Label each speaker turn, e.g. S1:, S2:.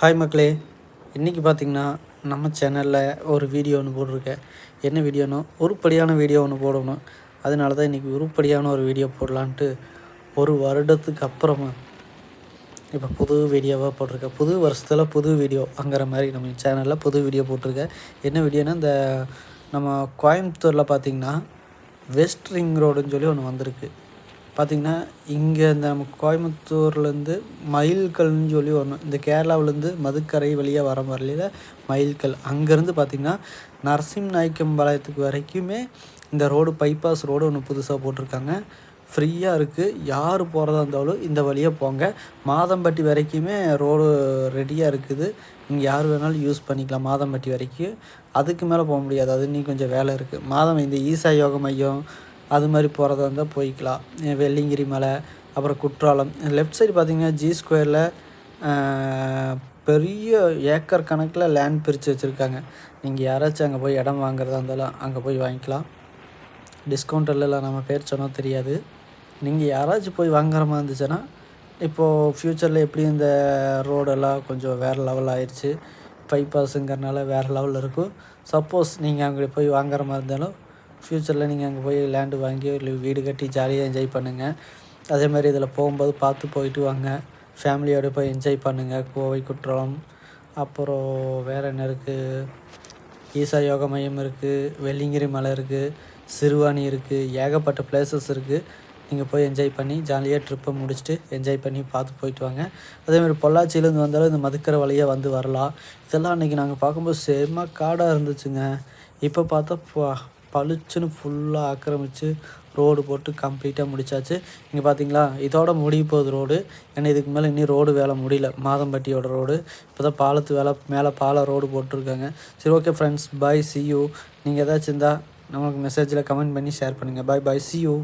S1: Hi மக்களே, இன்றைக்கி பார்த்திங்கன்னா நம்ம சேனலில் ஒரு வீடியோ ஒன்று போட்டிருக்கேன். என்ன வீடியோனா உருப்படியான வீடியோ ஒன்று போடணும். அதனால தான் இன்றைக்கி உருப்படியான ஒரு வீடியோ போடலான்ட்டு ஒரு வருடத்துக்கு அப்புறமா இப்போ புது வீடியோவாக போட்டிருக்கேன். புது வருஷத்தில் புது வீடியோங்கிற மாதிரி நம்ம சேனலில் புது வீடியோ போட்டிருக்கேன். என்ன வீடியோனா இந்த நம்ம கோயம்புத்தூரில் பார்த்திங்கன்னா வெஸ்ட் ரிங் ரோடுன்னு சொல்லி ஒன்று வந்திருக்கு. பார்த்திங்கன்னா இங்கே இந்த நம்ம கோயம்புத்தூர்லேருந்து மயில்கல்னு சொல்லி ஒன்று, இந்த கேரளாவிலேருந்து மதுக்கரை வழியாக வர வழியில் மயில்கல், அங்கேருந்து பார்த்திங்கன்னா நரசிம்நாயக்கம்பாளையத்துக்கு வரைக்குமே இந்த ரோடு பைபாஸ் ரோடு ஒன்று புதுசாக போட்டிருக்காங்க. ஃப்ரீயாக இருக்குது. யார் போகிறதா இருந்தாலும் இந்த வழியாக போங்க. மாதம்பட்டி வரைக்குமே ரோடு ரெடியாக இருக்குது. நீங்கள் யார் வேணாலும் யூஸ் பண்ணிக்கலாம். மாதம்பட்டி வரைக்கும் அதுக்கு மேலே போக முடியாது, அது இன்னும் கொஞ்சம் வேலை இருக்குது. இந்த ஈசா யோக மையம் அது மாதிரி போகிறதா இருந்தால் போய்க்கலாம். வெள்ளிங்கிரி மலை, அப்புறம் குற்றாலம். லெஃப்ட் சைடு பார்த்திங்கன்னா ஜி ஸ்கொயரில் பெரிய ஏக்கர் கணக்கில் லேண்ட் பிரித்து வச்சுருக்காங்க. நீங்கள் யாராச்சும் அங்கே போய் இடம் வாங்குறதா இருந்தாலும் அங்கே போய் வாங்கிக்கலாம். டிஸ்கவுண்ட் இல்லை, நம்ம பேர் சொன்னால் தெரியாது. நீங்கள் யாராச்சும் போய் வாங்குற மாதிரி இருந்துச்சுன்னா, இப்போது ஃப்யூச்சரில் எப்படி இந்த ரோடெல்லாம் கொஞ்சம் வேறு லெவல் ஆயிடுச்சு, பைபாஸுங்கிறனால வேறு லெவலில் இருக்கும். சப்போஸ் நீங்கள் அங்கே போய் வாங்குற மாதிரி இருந்தாலும் ஃப்யூச்சரில் நீங்கள் அங்கே போய் லேண்டு வாங்கி இல்லை வீடு கட்டி ஜாலியாக என்ஜாய் பண்ணுங்கள். அதே மாதிரி இதில் போகும்போது பார்த்து போயிட்டு வாங்க. ஃபேமிலியோடு போய் என்ஜாய் பண்ணுங்கள். கோவை, குற்றாலம், அப்புறம் வேறு என்ன இருக்குது, ஈசா யோக மையம் இருக்குது, வெள்ளிங்கிரி மலை இருக்குது, சிறுவாணி இருக்குது, ஏகப்பட்ட பிளேசஸ் இருக்குது. நீங்கள் போய் என்ஜாய் பண்ணி ஜாலியாக ட்ரிப்பை முடிச்சுட்டு என்ஜாய் பண்ணி பார்த்து போயிட்டு வாங்க. அதேமாதிரி பொள்ளாச்சியிலேருந்து வந்தாலும் இந்த மதுக்கரை வழியாக வந்து வரலாம். இதெல்லாம் அன்றைக்கி நாங்கள் பார்க்கும்போது செம்ம காடாக இருந்துச்சுங்க. இப்போ பார்த்தா பளிச்சுன்னு ஃபுல்லாக ஆக்கிரமித்து ரோடு போட்டு கம்ப்ளீட்டாக முடிச்சாச்சு. இங்கே பார்த்தீங்களா, இதோட முடிய போகுது ரோடு. ஏன்னா இதுக்கு மேலே இன்னும் ரோடு வேலை முடியல. மாதம்பட்டியோட ரோடு இப்போ தான் பாலத்து வேலை, மேலே பாலம் ரோடு போட்டிருக்காங்க. சரி, okay friends, bye, C you. நீங்கள் ஏதாச்சும் இருந்தால் நமக்கு மெசேஜில் கமெண்ட் பண்ணி ஷேர் பண்ணுங்கள். பாய், சி யூ.